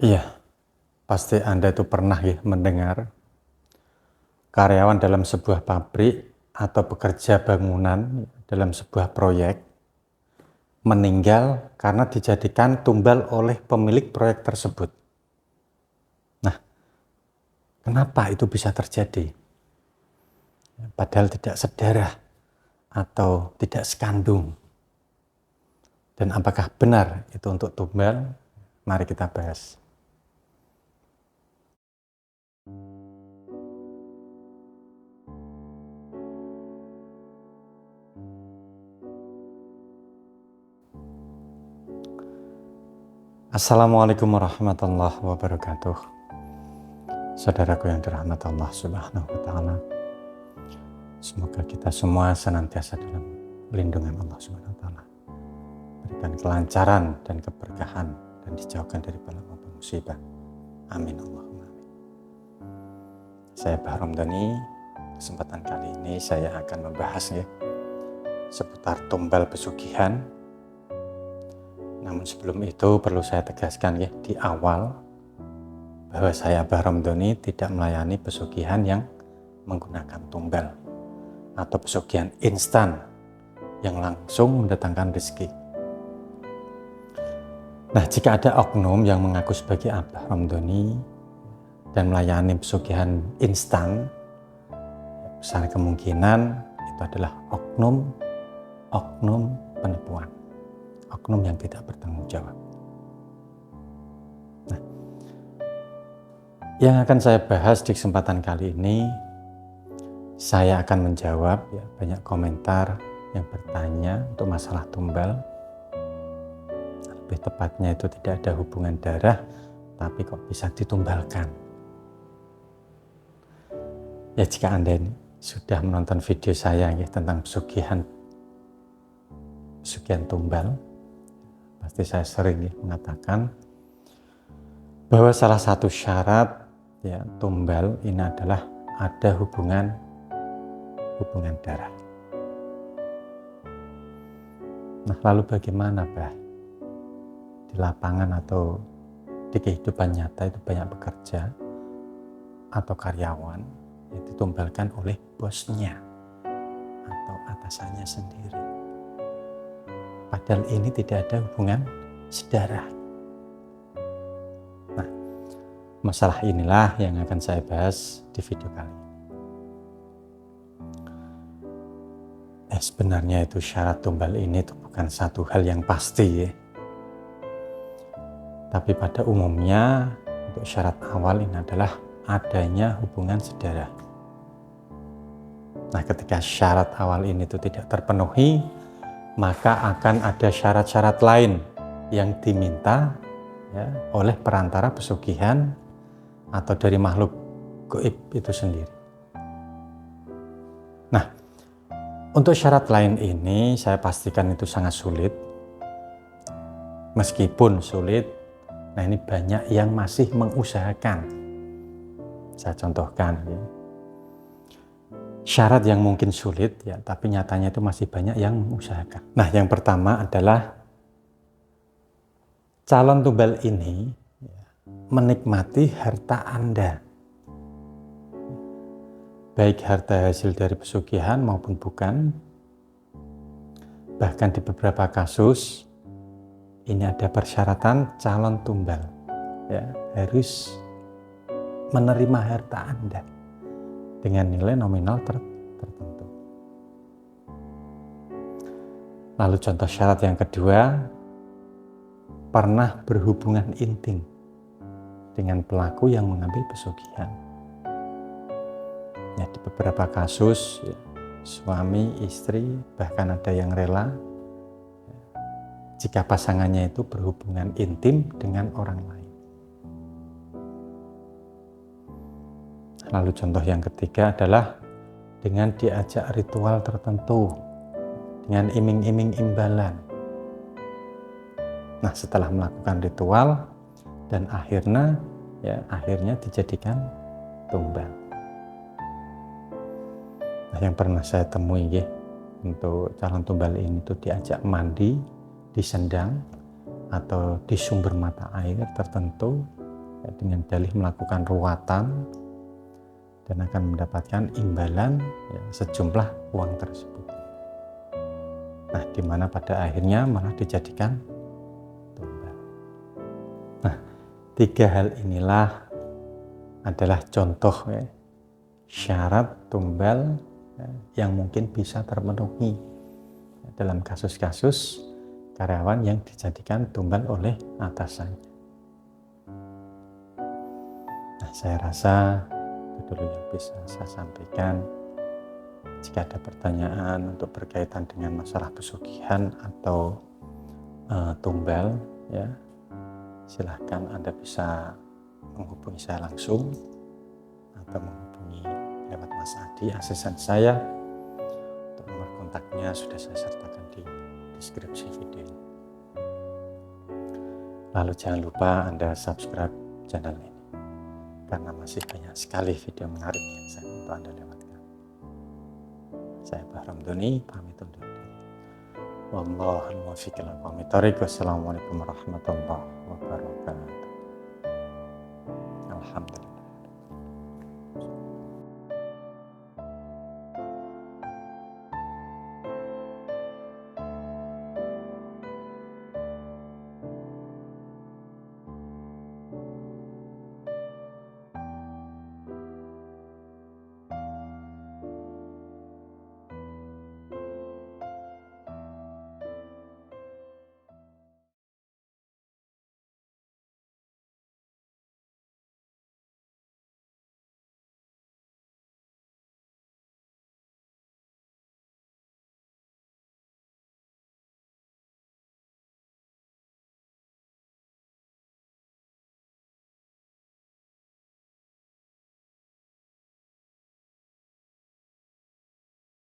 Iya, pasti Anda itu pernah ya mendengar karyawan dalam sebuah pabrik atau pekerja bangunan dalam sebuah proyek meninggal karena dijadikan tumbal oleh pemilik proyek tersebut. Nah, kenapa itu bisa terjadi? Padahal tidak sedarah atau tidak sekandung. Dan apakah benar itu untuk tumbal? Mari kita bahas. Assalamualaikum warahmatullahi wabarakatuh. Saudaraku yang dirahmati Allah Subhanahu wa Ta'ala, semoga kita semua senantiasa dalam lindungan Allah Subhanahu wa Ta'ala, berikan kelancaran dan keberkahan dan dijauhkan dari bala musibah. Amin Allahumma amin. Saya Bahrom Dani. Kesempatan kali ini saya akan membahas seputar tumbal pesugihan. Namun sebelum itu perlu saya tegaskan di awal bahwa saya Bahrom Dani tidak melayani pesugihan yang menggunakan tumbal atau pesugihan instan yang langsung mendatangkan rezeki. Nah, jika ada oknum yang mengaku sebagai Bahrom Dani dan melayani pesugihan instan, besar kemungkinan itu adalah oknum penipuan, oknum yang tidak bertanggung jawab. Nah, yang akan saya bahas di kesempatan kali ini, saya akan menjawab banyak komentar yang bertanya untuk masalah tumbal. Lebih tepatnya itu tidak ada hubungan darah, tapi kok bisa ditumbalkan. Ya, jika Anda sudah menonton video saya tentang pesugihan tumbal, pasti saya sering mengatakan bahwa salah satu syarat tumbal ini adalah ada hubungan darah. Nah, lalu bagaimana di lapangan atau di kehidupan nyata itu banyak pekerja atau karyawan yang ditumbalkan oleh bosnya atau atasannya sendiri, padahal ini tidak ada hubungan sedarah. Nah, masalah inilah yang akan saya bahas di video kali ini. Sebenarnya itu syarat tumbal ini itu bukan satu hal yang pasti tapi pada umumnya untuk syarat awal ini adalah adanya hubungan sedarah. Nah, ketika syarat awal ini itu tidak terpenuhi, maka akan ada syarat-syarat lain yang diminta oleh perantara pesugihan atau dari makhluk gaib itu sendiri. Nah, untuk syarat lain ini saya pastikan itu sangat sulit. Meskipun sulit, nah ini banyak yang masih mengusahakan. Saya contohkan syarat yang mungkin sulit tapi nyatanya itu masih banyak yang mengusahakan. Nah, yang pertama adalah calon tumbal ini menikmati harta Anda, baik harta hasil dari pesugihan maupun bukan. Bahkan di beberapa kasus ini ada persyaratan calon tumbal harus menerima harta Anda dengan nilai nominal tertentu. Lalu contoh syarat yang kedua, pernah berhubungan intim dengan pelaku yang mengambil pesugihan. Di beberapa kasus suami, istri, bahkan ada yang rela jika pasangannya itu berhubungan intim dengan orang lain. Lalu contoh yang ketiga adalah dengan diajak ritual tertentu, dengan iming-iming imbalan. Nah, setelah melakukan ritual dan akhirnya dijadikan tumbal. Nah, yang pernah saya temui untuk calon tumbal ini itu diajak mandi di sendang atau di sumber mata air tertentu dengan dalih melakukan ruwatan dan akan mendapatkan imbalan ya, sejumlah uang tersebut. Nah, di mana pada akhirnya malah dijadikan tumbal. Nah, 3 hal inilah adalah contoh ya, syarat tumbal ya, yang mungkin bisa terpenuhi ya, dalam kasus-kasus karyawan yang dijadikan tumbal oleh atasannya. Nah, saya rasa itu dulu yang bisa saya sampaikan. Jika ada pertanyaan untuk berkaitan dengan masalah pesugihan atau tumbal, ya silahkan Anda bisa menghubungi saya langsung atau menghubungi lewat Mas Adi, asisten saya. Untuk nomor kontaknya sudah saya sertakan di deskripsi video ini. Lalu jangan lupa Anda subscribe channel ini, karena masih banyak sekali video menarik yang saya untuk Anda lewatkan. Saya Bahram Doni, pamit undur diri. Wallahul muwaffiq ila aqwamit thoriq. Wassalamualaikum warahmatullahi wabarakatuh. Alhamdulillah.